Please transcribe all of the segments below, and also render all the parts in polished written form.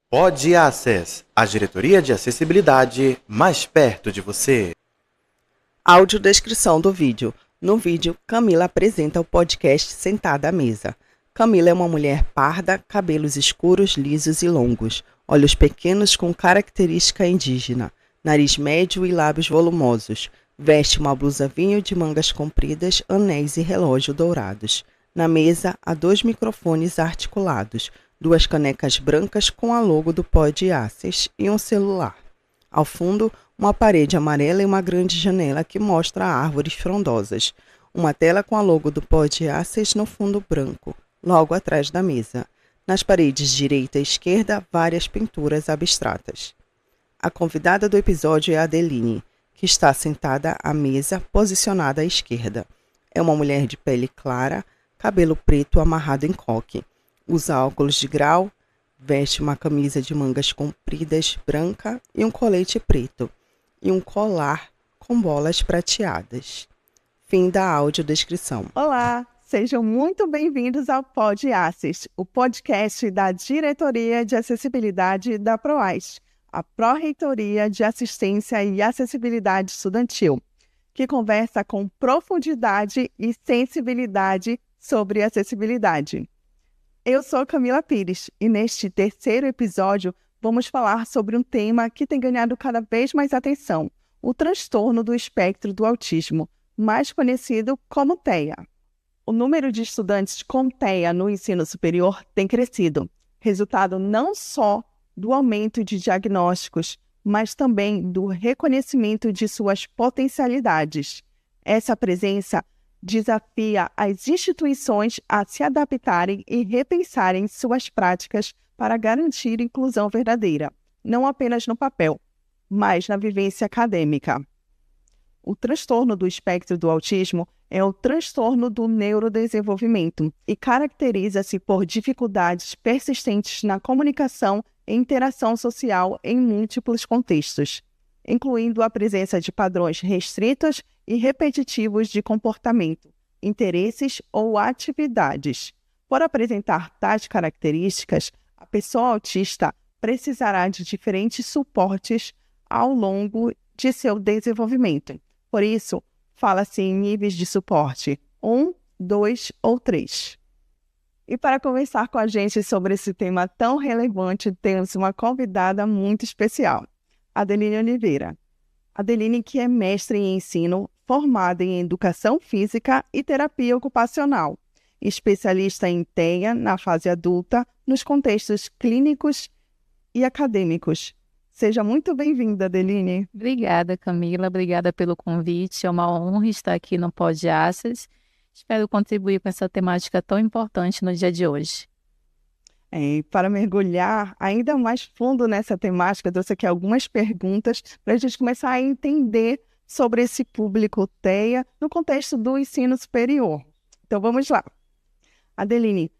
Pod Access, a diretoria de acessibilidade mais perto de você. Audiodescrição do vídeo. No vídeo, Camila apresenta o podcast sentada à mesa. Camila é uma mulher parda, cabelos escuros, lisos e longos, olhos pequenos com característica indígena, nariz médio e lábios volumosos. Veste uma blusa vinho de mangas compridas, anéis e relógio dourados. Na mesa, há 2 microfones articulados, 2 canecas brancas com a logo do Pod Access e um celular. Ao fundo, uma parede amarela e uma grande janela que mostra árvores frondosas. Uma tela com a logo do Pod Access no fundo branco, logo atrás da mesa. Nas paredes direita e esquerda, várias pinturas abstratas. A convidada do episódio é a Adeline, que está sentada à mesa, posicionada à esquerda. É uma mulher de pele clara, cabelo preto amarrado em coque. Usa óculos de grau, veste uma camisa de mangas compridas branca e um colete preto, e um colar com bolas prateadas. Fim da audiodescrição. Olá, sejam muito bem-vindos ao Pod Access, o podcast da Diretoria de Acessibilidade da PROAS, a Pró-Reitoria de Assistência e Acessibilidade Estudantil, que conversa com profundidade e sensibilidade sobre acessibilidade. Eu sou Camila Pires e neste terceiro episódio vamos falar sobre um tema que tem ganhado cada vez mais atenção, o transtorno do espectro do autismo, mais conhecido como TEA. O número de estudantes com TEA no ensino superior tem crescido, resultado não só do aumento de diagnósticos, mas também do reconhecimento de suas potencialidades. Essa presença desafia as instituições a se adaptarem e repensarem suas práticas para garantir inclusão verdadeira, não apenas no papel, mas na vivência acadêmica. O transtorno do espectro do autismo é o transtorno do neurodesenvolvimento e caracteriza-se por dificuldades persistentes na comunicação e interação social em múltiplos contextos, incluindo a presença de padrões restritos e repetitivos de comportamento, interesses ou atividades. Por apresentar tais características, a pessoa autista precisará de diferentes suportes ao longo de seu desenvolvimento. Por isso, fala-se em níveis de suporte 1, 2 ou 3. E para conversar com a gente sobre esse tema tão relevante, temos uma convidada muito especial, Adeline Oliveira. Adeline, que é mestre em ensino, formada em Educação Física e Terapia Ocupacional, especialista em TEA na fase adulta, nos contextos clínicos e acadêmicos. Seja muito bem-vinda, Adeline. Obrigada, Camila. Obrigada pelo convite. É uma honra estar aqui no Pod Access. Espero contribuir com essa temática tão importante no dia de hoje. Para mergulhar ainda mais fundo nessa temática, eu trouxe aqui algumas perguntas para a gente começar a entender sobre esse público TEA no contexto do ensino superior. Então, vamos lá. Adeline,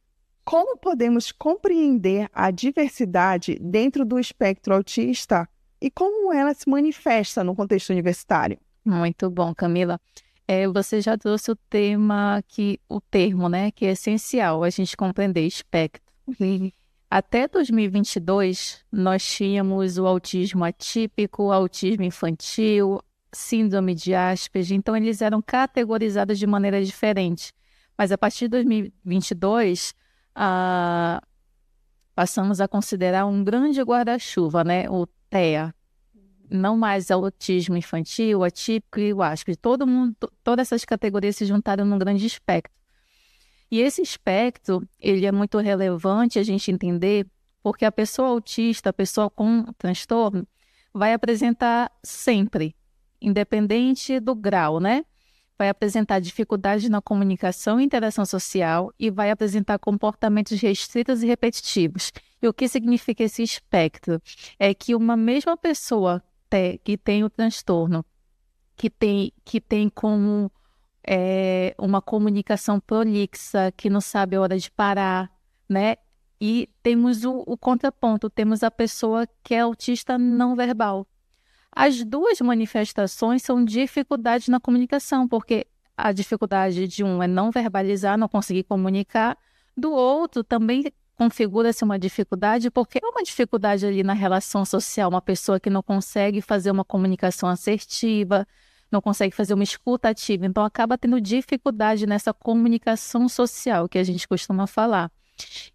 como podemos compreender a diversidade dentro do espectro autista e como ela se manifesta no contexto universitário? Muito bom, Camila. Você já trouxe o termo, né, que é essencial a gente compreender espectro. Até 2022, nós tínhamos o autismo atípico, o autismo infantil, síndrome de Asperger, então eles eram categorizados de maneira diferente. Mas a partir de 2022, passamos a considerar um grande guarda-chuva, né? O TEA. Não mais autismo infantil, atípico e o Asperger. Todas essas categorias se juntaram num grande espectro. E esse espectro, ele é muito relevante a gente entender, porque a pessoa autista, a pessoa com transtorno, vai apresentar sempre, independente do grau, né? Vai apresentar dificuldades na comunicação e interação social e vai apresentar comportamentos restritos e repetitivos. E o que significa esse espectro? É que uma mesma pessoa que tem o transtorno, que tem como uma comunicação prolixa, que não sabe a hora de parar, né? E temos o contraponto, temos a pessoa que é autista não verbal. As duas manifestações são dificuldades na comunicação, porque a dificuldade de um é não verbalizar, não conseguir comunicar, do outro também configura-se uma dificuldade, porque é uma dificuldade ali na relação social, uma pessoa que não consegue fazer uma comunicação assertiva, não consegue fazer uma escuta ativa, então acaba tendo dificuldade nessa comunicação social que a gente costuma falar.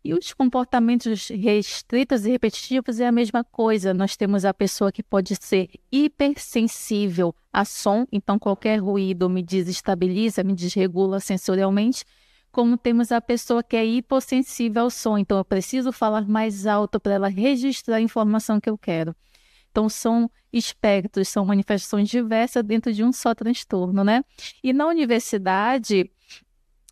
E os comportamentos restritos e repetitivos é a mesma coisa. Nós temos a pessoa que pode ser hipersensível a som, então qualquer ruído me desestabiliza, me desregula sensorialmente, como temos a pessoa que é hipossensível ao som, então eu preciso falar mais alto para ela registrar a informação que eu quero. Então são espectros, são manifestações diversas dentro de um só transtorno, né? E na universidade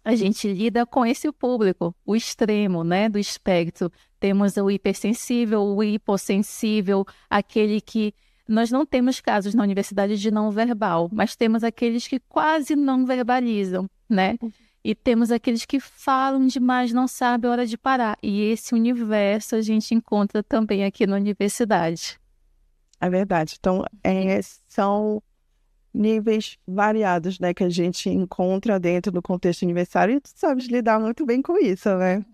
a gente lida com esse público, o extremo, né, do espectro. Temos o hipersensível, o hipossensível, aquele que... Nós não temos casos na universidade de não verbal, mas temos aqueles que quase não verbalizam, né? E temos aqueles que falam demais, não sabem a hora de parar. E esse universo a gente encontra também aqui na universidade. É verdade. Então, são níveis variados, né, que a gente encontra dentro do contexto universitário e tu sabes lidar muito bem com isso, né?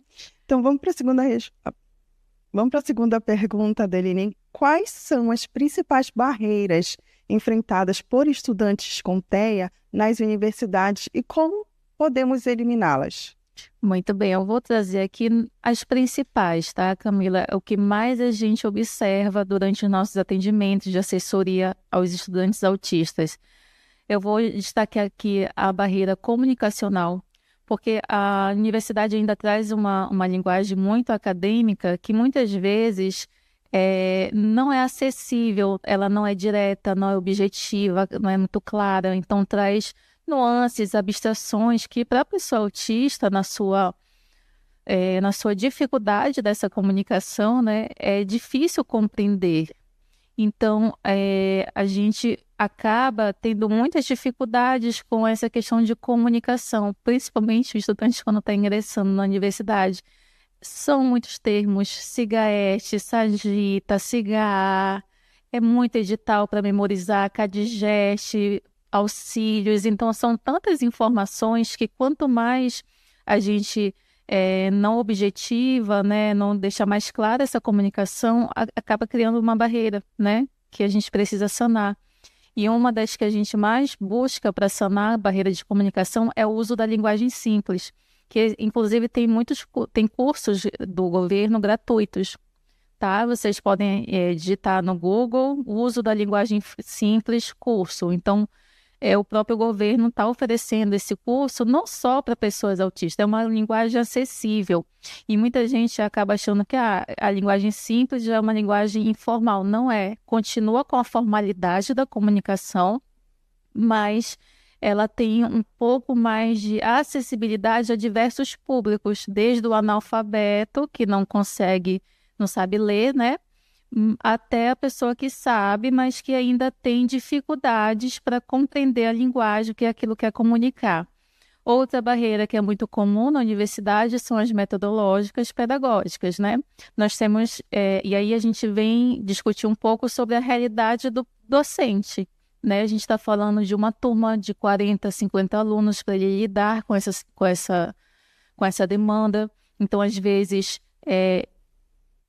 Então, vamos para a segunda pergunta da Eline. Quais são as principais barreiras enfrentadas por estudantes com TEA nas universidades e como podemos eliminá-las? Muito bem, eu vou trazer aqui as principais, tá, Camila? O que mais a gente observa durante os nossos atendimentos de assessoria aos estudantes autistas. Eu vou destacar aqui a barreira comunicacional, porque a universidade ainda traz uma linguagem muito acadêmica que muitas vezes não é acessível, ela não é direta, não é objetiva, não é muito clara, então traz nuances, abstrações que para a pessoa autista, na sua dificuldade dessa comunicação, né, é difícil compreender. Então, a gente acaba tendo muitas dificuldades com essa questão de comunicação, principalmente os estudantes quando estão ingressando na universidade. São muitos termos, SIGAEST, SAGITA, SIGA-A, é muito edital para memorizar, CADIGEST, auxílios, então são tantas informações que quanto mais a gente não objetiva, né, não deixa mais clara essa comunicação, acaba criando uma barreira, né, que a gente precisa sanar. E uma das que a gente mais busca para sanar a barreira de comunicação é o uso da linguagem simples, que inclusive tem cursos do governo gratuitos, tá? Vocês podem digitar no Google o uso da linguagem simples curso. Então, o próprio governo está oferecendo esse curso não só para pessoas autistas, é uma linguagem acessível. E muita gente acaba achando que a linguagem simples já é uma linguagem informal. Não é. Continua com a formalidade da comunicação, mas ela tem um pouco mais de acessibilidade a diversos públicos, desde o analfabeto, que não sabe ler, né? Até a pessoa que sabe, mas que ainda tem dificuldades para compreender a linguagem, que é aquilo que quer comunicar. Outra barreira que é muito comum na universidade são as metodológicas pedagógicas, né? Nós temos, e aí a gente vem discutir um pouco sobre a realidade do docente, né? A gente está falando de uma turma de 40, 50 alunos para ele lidar com essa demanda. Então, às vezes,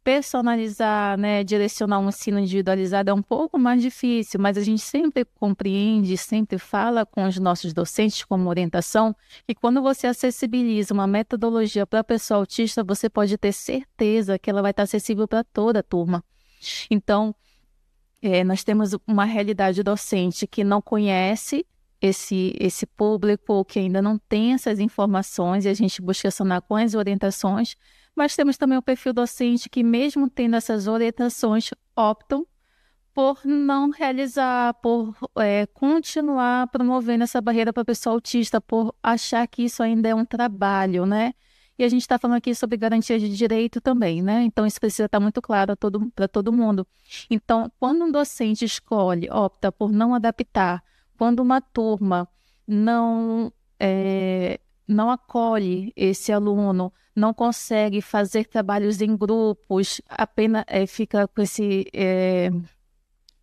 personalizar, né, direcionar um ensino individualizado é um pouco mais difícil, mas a gente sempre compreende, sempre fala com os nossos docentes como orientação, que quando você acessibiliza uma metodologia para a pessoa autista, você pode ter certeza que ela vai estar acessível para toda a turma. Então, nós temos uma realidade docente que não conhece esse público, que ainda não tem essas informações, e a gente busca sanar com as orientações, mas temos também o perfil docente que, mesmo tendo essas orientações, optam por não realizar, por continuar promovendo essa barreira para a pessoa autista, por achar que isso ainda é um trabalho, né? E a gente está falando aqui sobre garantia de direito também, né? Então, isso precisa estar muito claro para todo mundo. Então, quando um docente opta por não adaptar, quando uma turma não acolhe esse aluno, não consegue fazer trabalhos em grupos, apenas fica com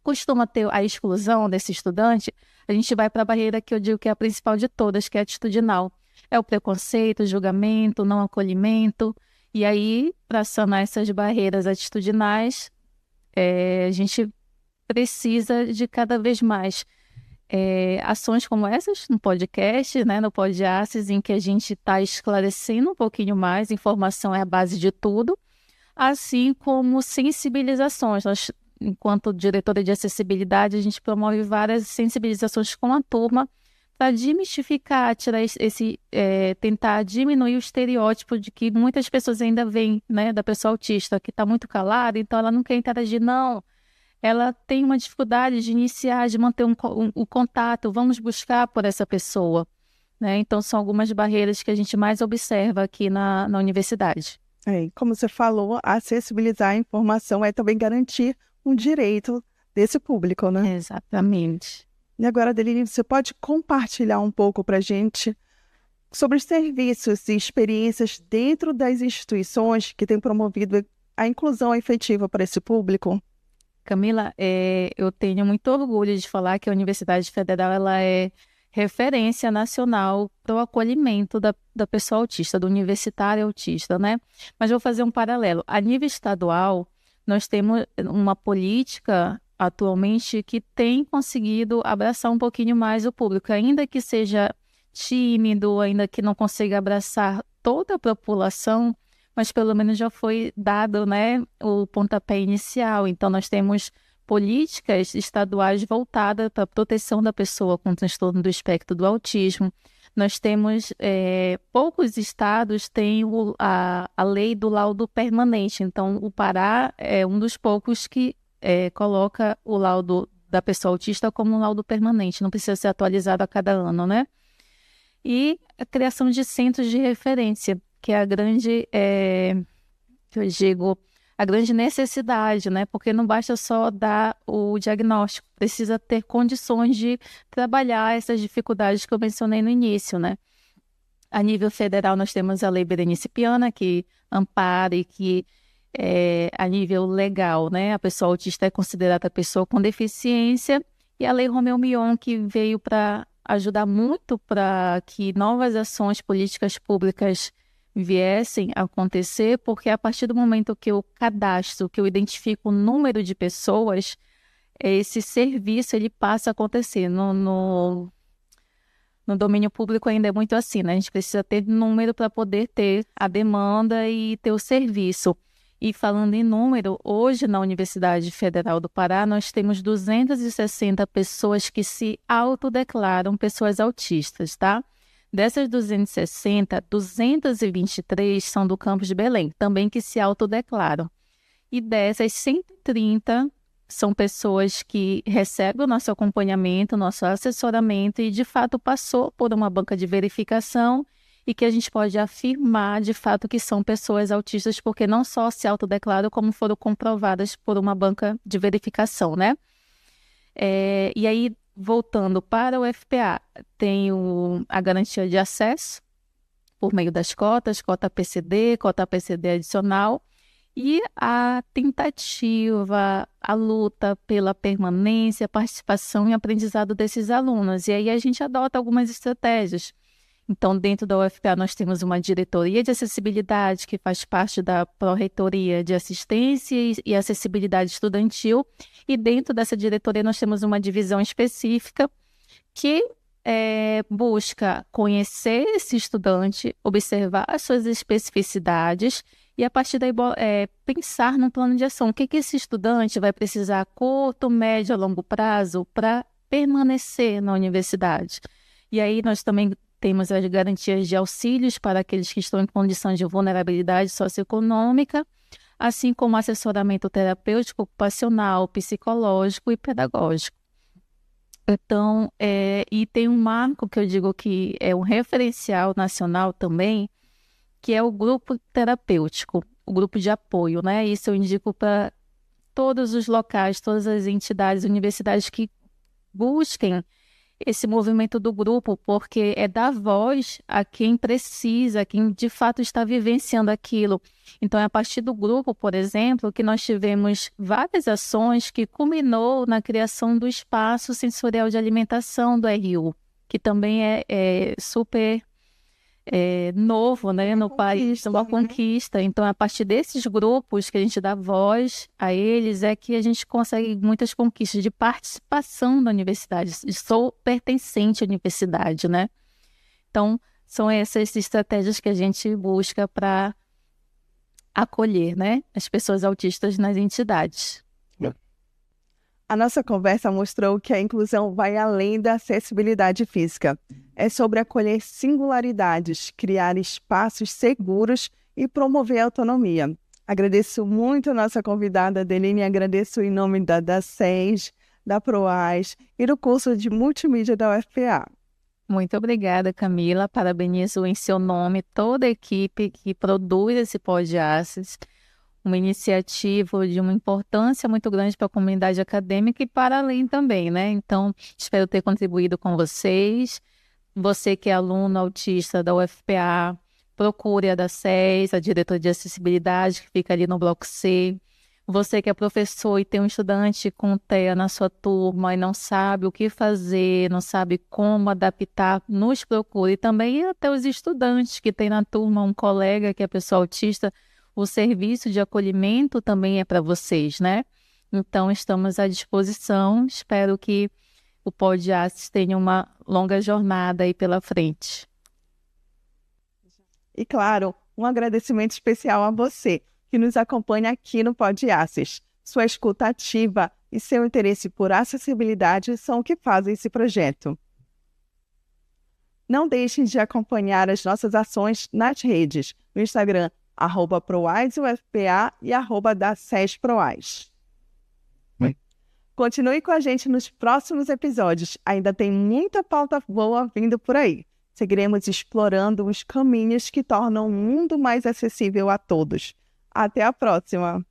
costuma ter a exclusão desse estudante, a gente vai para a barreira que eu digo que é a principal de todas, que é a atitudinal. É o preconceito, o julgamento, o não acolhimento. E aí, para sanar essas barreiras atitudinais, a gente precisa de cada vez mais ações como essas no podcast, né, no Podcasts, em que a gente está esclarecendo um pouquinho mais, informação é a base de tudo, assim como sensibilizações. Nós, enquanto diretora de acessibilidade, a gente promove várias sensibilizações com a turma para desmistificar, tirar tentar diminuir o estereótipo de que muitas pessoas ainda veem, né, da pessoa autista, que está muito calada, então ela não quer interagir, não. Ela tem uma dificuldade de iniciar, de manter o contato, vamos buscar por essa pessoa, né? Então, são algumas barreiras que a gente mais observa aqui na universidade. Como você falou, acessibilizar a informação é também garantir um direito desse público, né? Exatamente. E agora, Adeline, você pode compartilhar um pouco para a gente sobre os serviços e experiências dentro das instituições que têm promovido a inclusão efetiva para esse público? Camila, eu tenho muito orgulho de falar que a Universidade Federal ela é referência nacional para o acolhimento da pessoa autista, do universitário autista, né? Mas vou fazer um paralelo. A nível estadual, nós temos uma política atualmente que tem conseguido abraçar um pouquinho mais o público, ainda que seja tímido, ainda que não consiga abraçar toda a população, mas pelo menos já foi dado, né, o pontapé inicial. Então, nós temos políticas estaduais voltadas para a proteção da pessoa com transtorno do espectro do autismo. Nós temos, poucos estados têm a lei do laudo permanente. Então, o Pará é um dos poucos que coloca o laudo da pessoa autista como um laudo permanente, não precisa ser atualizado a cada ano, né? E a criação de centros de referência, que é a grande, a grande necessidade, né? Porque não basta só dar o diagnóstico, precisa ter condições de trabalhar essas dificuldades que eu mencionei no início, né? A nível federal, nós temos a Lei Berenice Piana, que ampara e que, a nível legal, né? A pessoa autista é considerada pessoa com deficiência, e a Lei Romeu Mion, que veio para ajudar muito para que novas ações políticas públicas viessem a acontecer, porque a partir do momento que eu cadastro, que eu identifico o número de pessoas, esse serviço ele passa a acontecer. No domínio público ainda é muito assim, né? A gente precisa ter número para poder ter a demanda e ter o serviço. E falando em número, hoje na Universidade Federal do Pará, nós temos 260 pessoas que se autodeclaram pessoas autistas, tá? Dessas 260, 223 são do campus de Belém, também que se autodeclaram. E dessas, 130 são pessoas que recebem o nosso acompanhamento, o nosso assessoramento e, de fato, passou por uma banca de verificação e que a gente pode afirmar, de fato, que são pessoas autistas, porque não só se autodeclaram, como foram comprovadas por uma banca de verificação, né? E aí, voltando para o FPA, tem a garantia de acesso por meio das cotas, cota PCD adicional, e a tentativa, a luta pela permanência, participação e aprendizado desses alunos. E aí a gente adota algumas estratégias. Então, dentro da UFPA, nós temos uma diretoria de acessibilidade, que faz parte da Pró-Reitoria de Assistência e Acessibilidade Estudantil, e dentro dessa diretoria nós temos uma divisão específica que busca conhecer esse estudante, observar as suas especificidades e, a partir daí, pensar no plano de ação. O que esse estudante vai precisar a curto, médio, a longo prazo para permanecer na universidade. E aí nós também temos as garantias de auxílios para aqueles que estão em condição de vulnerabilidade socioeconômica, assim como assessoramento terapêutico, ocupacional, psicológico e pedagógico. Então, e tem um marco que eu digo que é um referencial nacional também, que é o grupo terapêutico, o grupo de apoio, né? Isso eu indico para todos os locais, todas as entidades, universidades que busquem esse movimento do grupo, porque é dar voz a quem precisa, a quem de fato está vivenciando aquilo. Então, é a partir do grupo, por exemplo, que nós tivemos várias ações que culminou na criação do Espaço Sensorial de Alimentação do RU, que também é super novo, né, no país, uma né? conquista. Então, a partir desses grupos que a gente dá voz a eles, é que a gente consegue muitas conquistas de participação da universidade. Sou pertencente à universidade, né? Então, são essas estratégias que a gente busca para acolher, né, as pessoas autistas nas entidades. A nossa conversa mostrou que a inclusão vai além da acessibilidade física. É sobre acolher singularidades, criar espaços seguros e promover a autonomia. Agradeço muito a nossa convidada, Deline, agradeço em nome da SES, da PROAS e do curso de multimídia da UFPA. Muito obrigada, Camila. Parabenizo em seu nome toda a equipe que produz esse Pod-Access, uma iniciativa de uma importância muito grande para a comunidade acadêmica e para além também, né? Então, espero ter contribuído com vocês. Você que é aluno autista da UFPA, procure a da SES, a diretora de acessibilidade, que fica ali no bloco C. Você que é professor e tem um estudante com TEA na sua turma e não sabe o que fazer, não sabe como adaptar, nos procure. E também até os estudantes que tem na turma um colega que é pessoa autista, o serviço de acolhimento também é para vocês, né? Então, estamos à disposição. Espero que o Pod-Access tenha uma longa jornada aí pela frente. E, claro, um agradecimento especial a você, que nos acompanha aqui no Pod-Access. Sua escuta ativa e seu interesse por acessibilidade são o que fazem esse projeto. Não deixem de acompanhar as nossas ações nas redes, no Instagram, @ProAsUFPA e @da-SES-PROAS. Continue com a gente nos próximos episódios. Ainda tem muita pauta boa vindo por aí. Seguiremos explorando os caminhos que tornam o mundo mais acessível a todos. Até a próxima!